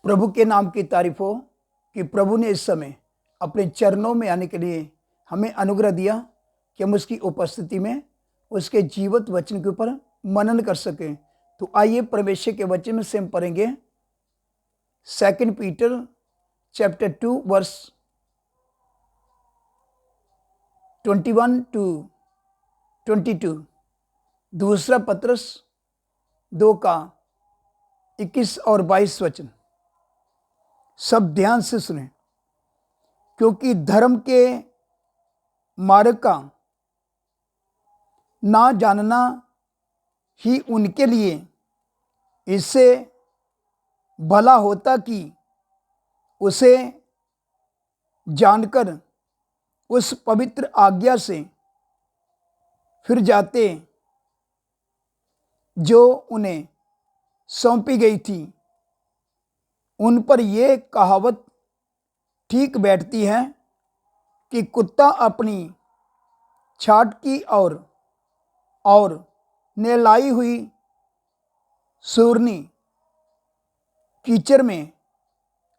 प्रभु के नाम की तारीफ हो कि प्रभु ने इस समय अपने चरणों में आने के लिए हमें अनुग्रह दिया कि हम उसकी उपस्थिति में उसके जीवित वचन के ऊपर मनन कर सकें। तो आइए परमेश्वर के वचन में से हम पढ़ेंगे 2 पीटर चैप्टर 2 वर्स 21 to 22, दूसरा पत्रस 2 का 21 और 22 वचन। सब ध्यान से सुने, क्योंकि धर्म के मार्ग का ना जानना ही उनके लिए इससे भला होता कि उसे जानकर उस पवित्र आज्ञा से फिर जाते जो उन्हें सौंपी गई थी। उन पर यह कहावत ठीक बैठती है कि कुत्ता अपनी छाट की और नहलाई हुई सूरनी कीचड़ में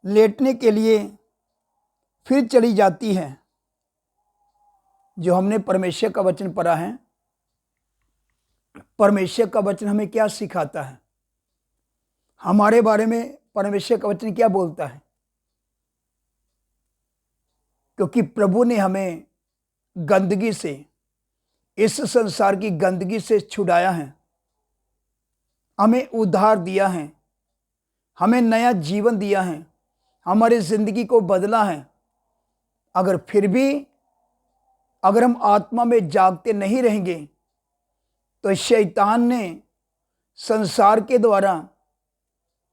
लेटने के लिए फिर चली जाती है। जो हमने परमेश्वर का वचन पढ़ा है, परमेश्वर का वचन हमें क्या सिखाता है, हमारे बारे में परमेश्वर का वचन क्या बोलता है। क्योंकि प्रभु ने हमें गंदगी से, इस संसार की गंदगी से छुड़ाया है, हमें उद्धार दिया है, हमें नया जीवन दिया है, हमारी जिंदगी को बदला है। अगर फिर भी अगर हम आत्मा में जागते नहीं रहेंगे तो शैतान ने संसार के द्वारा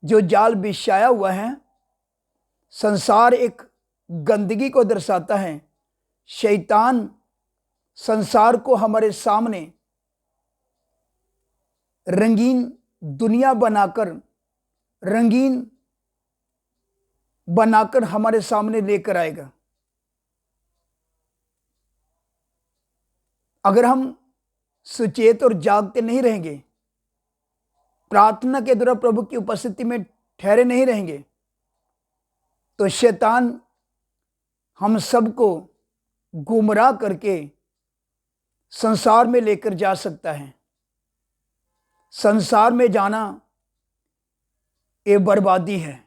जो जाल बिछाया हुआ है, संसार एक गंदगी को दर्शाता है। शैतान संसार को हमारे सामने रंगीन दुनिया बनाकर हमारे सामने लेकर आएगा। अगर हम सुचेत और जागते नहीं रहेंगे, प्रार्थना के द्वारा प्रभु की उपस्थिति में ठहरे नहीं रहेंगे, तो शैतान हम सबको गुमराह करके संसार में लेकर जा सकता है। संसार में जाना ये बर्बादी है।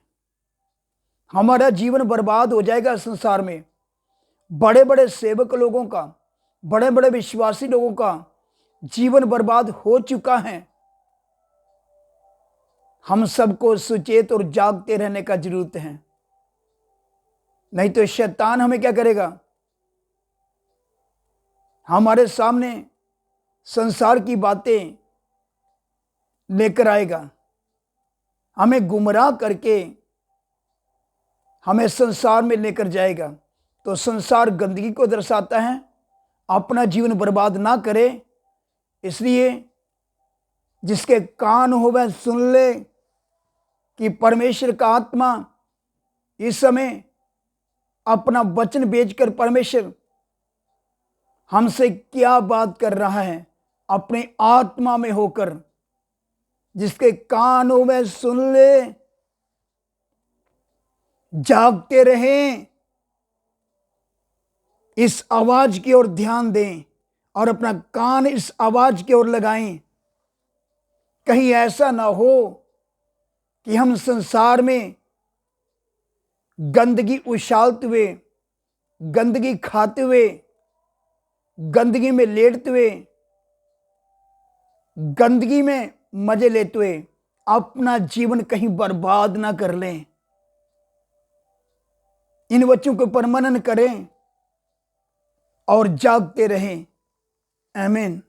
हमारा जीवन बर्बाद हो जाएगा संसार में। बड़े बड़े सेवक लोगों का, बड़े बड़े विश्वासी लोगों का जीवन बर्बाद हो चुका है। हम सबको सुचेत और जागते रहने का जरूरत है, नहीं तो शैतान हमें क्या करेगा, हमारे सामने संसार की बातें लेकर आएगा, हमें गुमराह करके हमें संसार में लेकर जाएगा। तो संसार गंदगी को दर्शाता है, अपना जीवन बर्बाद ना करे। इसलिए जिसके कान हो वह सुन ले कि परमेश्वर का आत्मा इस समय अपना वचन बेचकर परमेश्वर हमसे क्या बात कर रहा है, अपने आत्मा में होकर। जिसके कान हो वह सुन ले, जागते रहें, इस आवाज की ओर ध्यान दें और अपना कान इस आवाज की ओर लगाएं। कहीं ऐसा ना हो कि हम संसार में गंदगी उछालते हुए, गंदगी खाते हुए, गंदगी में लेटते हुए, गंदगी में मजे लेते हुए अपना जीवन कहीं बर्बाद ना कर लें। इन वचनों के ऊपर मनन करें और जागते रहें। आमीन।